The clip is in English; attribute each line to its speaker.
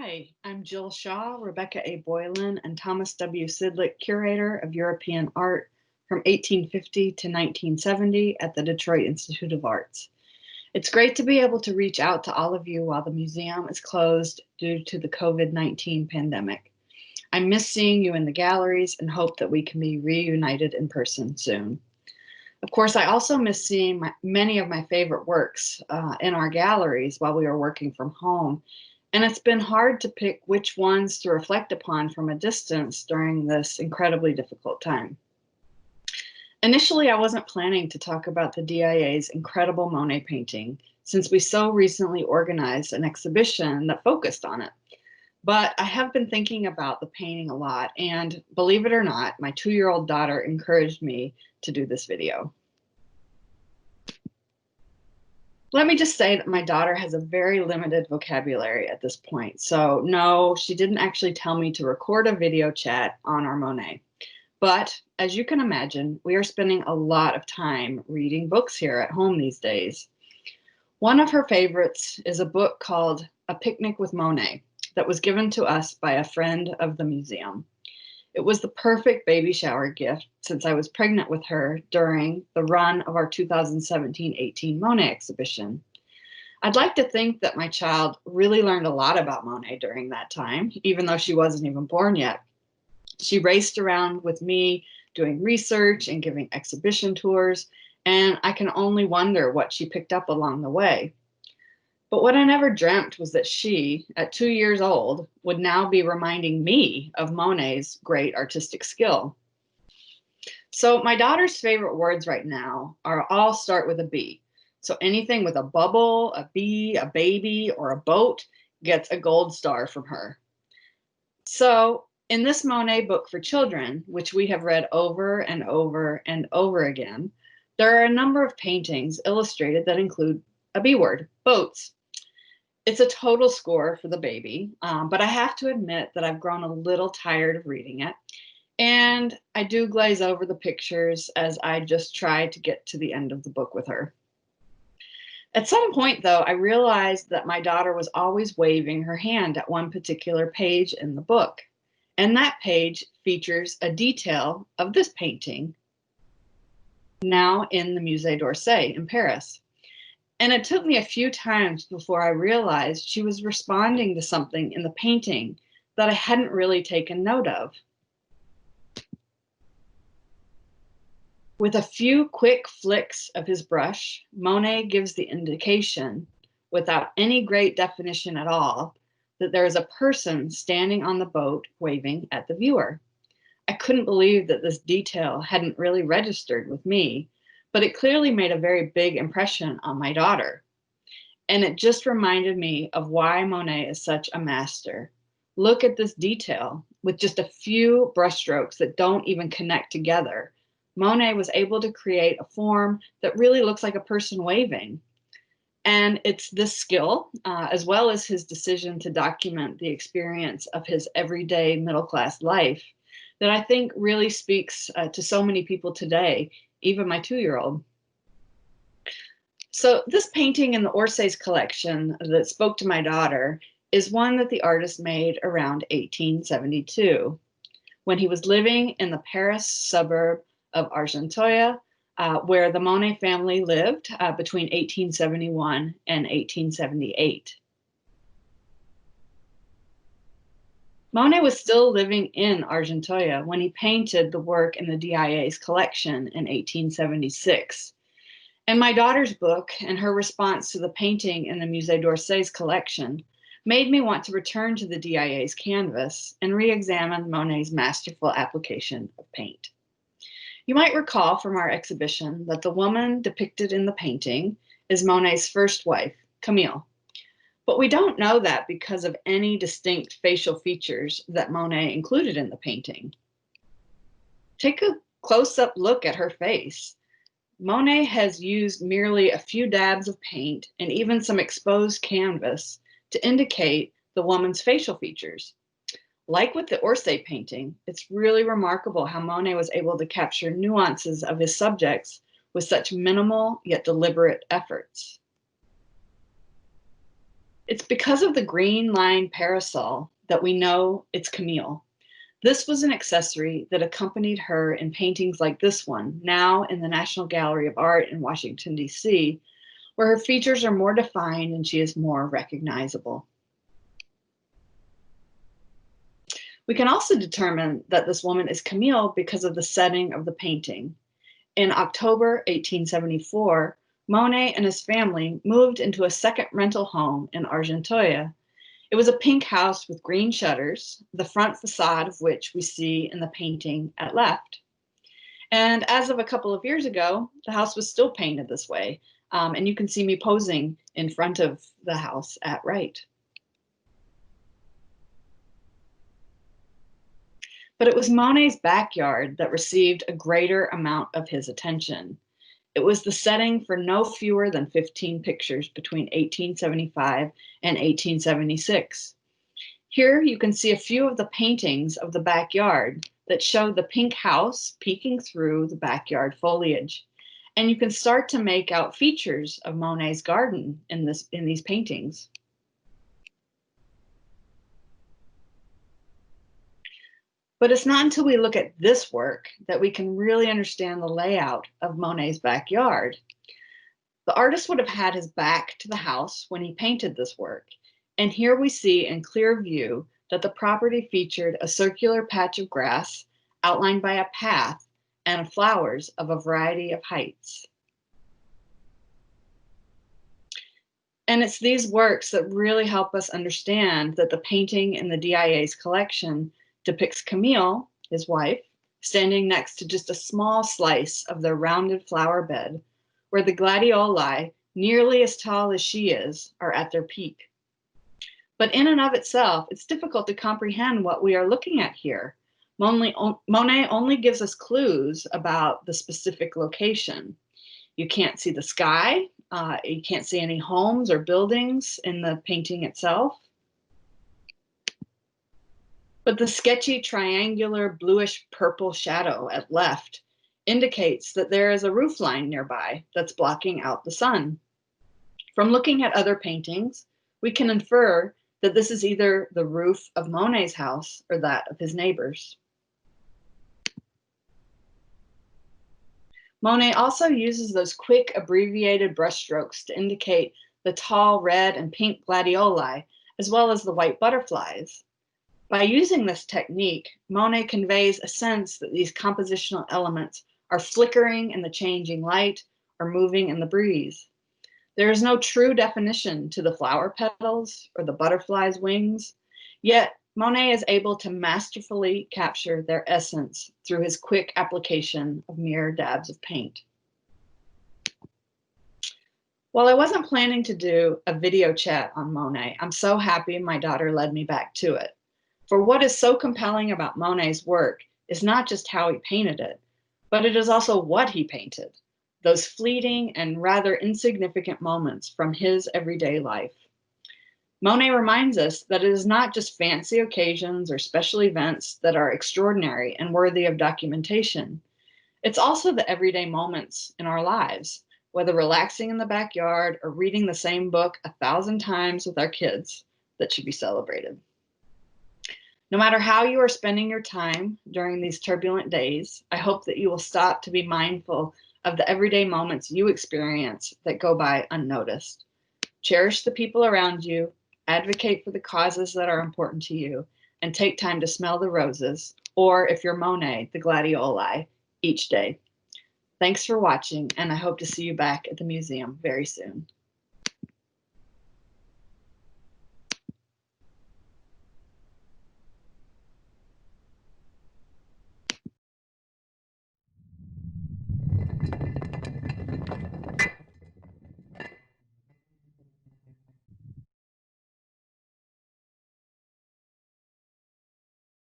Speaker 1: Hi, I'm Jill Shaw, Rebecca A. Boylan, and Thomas W. Sidlik, Curator of European Art from 1850 to 1970 at the Detroit Institute of Arts. It's great to be able to reach out to all of you while the museum is closed due to the COVID-19 pandemic. I miss seeing you in the galleries and hope that we can be reunited in person soon. Of course, I also miss seeing many of my favorite works in our galleries while we were working from home. And it's been hard to pick which ones to reflect upon from a distance during this incredibly difficult time. Initially, I wasn't planning to talk about the DIA's incredible Monet painting, since we so recently organized an exhibition that focused on it. But I have been thinking about the painting a lot, and believe it or not, my 2-year-old daughter encouraged me to do this video. Let me just say that my daughter has a very limited vocabulary at this point. So no, she didn't actually tell me to record a video chat on our Monet. But as you can imagine, we are spending a lot of time reading books here at home these days. One of her favorites is a book called A Picnic with Monet that was given to us by a friend of the museum. It was the perfect baby shower gift since I was pregnant with her during the run of our 2017-18 Monet exhibition. I'd like to think that my child really learned a lot about Monet during that time, even though she wasn't even born yet. She raced around with me doing research and giving exhibition tours, and I can only wonder what she picked up along the way. But what I never dreamt was that she, at 2 years old, would now be reminding me of Monet's great artistic skill. So my daughter's favorite words right now all start with a B. So anything with a bubble, a bee, a baby, or a boat gets a gold star from her. So in this Monet book for children, which we have read over and over and over again, there are a number of paintings illustrated that include a B word, boats. It's a total score for the baby, but I have to admit that I've grown a little tired of reading it. And I do glaze over the pictures as I just try to get to the end of the book with her. At some point, though, I realized that my daughter was always waving her hand at one particular page in the book. And that page features a detail of this painting, now in the Musée d'Orsay in Paris. And it took me a few times before I realized she was responding to something in the painting that I hadn't really taken note of. With a few quick flicks of his brush, Monet gives the indication, without any great definition at all, that there is a person standing on the boat waving at the viewer. I couldn't believe that this detail hadn't really registered with me, but it clearly made a very big impression on my daughter. And it just reminded me of why Monet is such a master. Look at this detail. With just a few brushstrokes that don't even connect together, Monet was able to create a form that really looks like a person waving. And it's this skill, as well as his decision to document the experience of his everyday middle-class life, that I think really speaks to so many people today, even my 2-year-old. So this painting in the Orsay's collection that spoke to my daughter is one that the artist made around 1872, when he was living in the Paris suburb of Argenteuil, where the Monet family lived between 1871 and 1878. Monet was still living in Argenteuil when he painted the work in the DIA's collection in 1876. And my daughter's book and her response to the painting in the Musée d'Orsay's collection made me want to return to the DIA's canvas and re-examine Monet's masterful application of paint. You might recall from our exhibition that the woman depicted in the painting is Monet's first wife, Camille. But we don't know that because of any distinct facial features that Monet included in the painting. Take a close-up look at her face. Monet has used merely a few dabs of paint and even some exposed canvas to indicate the woman's facial features. Like with the Orsay painting, it's really remarkable how Monet was able to capture nuances of his subjects with such minimal yet deliberate efforts. It's because of the green line parasol that we know it's Camille. This was an accessory that accompanied her in paintings like this one, now in the National Gallery of Art in Washington, D.C., where her features are more defined and she is more recognizable. We can also determine that this woman is Camille because of the setting of the painting. In October 1874, Monet and his family moved into a second rental home in Argenteuil. It was a pink house with green shutters, the front facade of which we see in the painting at left. And as of a couple of years ago, the house was still painted this way. And you can see me posing in front of the house at right. But it was Monet's backyard that received a greater amount of his attention. It was the setting for no fewer than 15 pictures between 1875 and 1876. Here you can see a few of the paintings of the backyard that show the pink house peeking through the backyard foliage. And you can start to make out features of Monet's garden in these paintings. But it's not until we look at this work that we can really understand the layout of Monet's backyard. The artist would have had his back to the house when he painted this work. And here we see in clear view that the property featured a circular patch of grass outlined by a path and flowers of a variety of heights. And it's these works that really help us understand that the painting in the DIA's collection depicts Camille, his wife, standing next to just a small slice of their rounded flower bed, where the gladioli, nearly as tall as she is, are at their peak. But in and of itself, it's difficult to comprehend what we are looking at here. Monet only gives us clues about the specific location. You can't see the sky. You can't see any homes or buildings in the painting itself. But the sketchy triangular bluish purple shadow at left indicates that there is a roof line nearby that's blocking out the sun. From looking at other paintings, we can infer that this is either the roof of Monet's house or that of his neighbors. Monet also uses those quick abbreviated brushstrokes to indicate the tall red and pink gladioli, as well as the white butterflies. By using this technique, Monet conveys a sense that these compositional elements are flickering in the changing light or moving in the breeze. There is no true definition to the flower petals or the butterfly's wings, yet Monet is able to masterfully capture their essence through his quick application of mere dabs of paint. While I wasn't planning to do a video chat on Monet, I'm so happy my daughter led me back to it. For what is so compelling about Monet's work is not just how he painted it, but it is also what he painted, those fleeting and rather insignificant moments from his everyday life. Monet reminds us that it is not just fancy occasions or special events that are extraordinary and worthy of documentation. It's also the everyday moments in our lives, whether relaxing in the backyard or reading the same book 1,000 times with our kids, that should be celebrated. No matter how you are spending your time during these turbulent days, I hope that you will stop to be mindful of the everyday moments you experience that go by unnoticed. Cherish the people around you, advocate for the causes that are important to you, and take time to smell the roses, or if you're Monet, the gladioli, each day. Thanks for watching, and I hope to see you back at the museum very soon.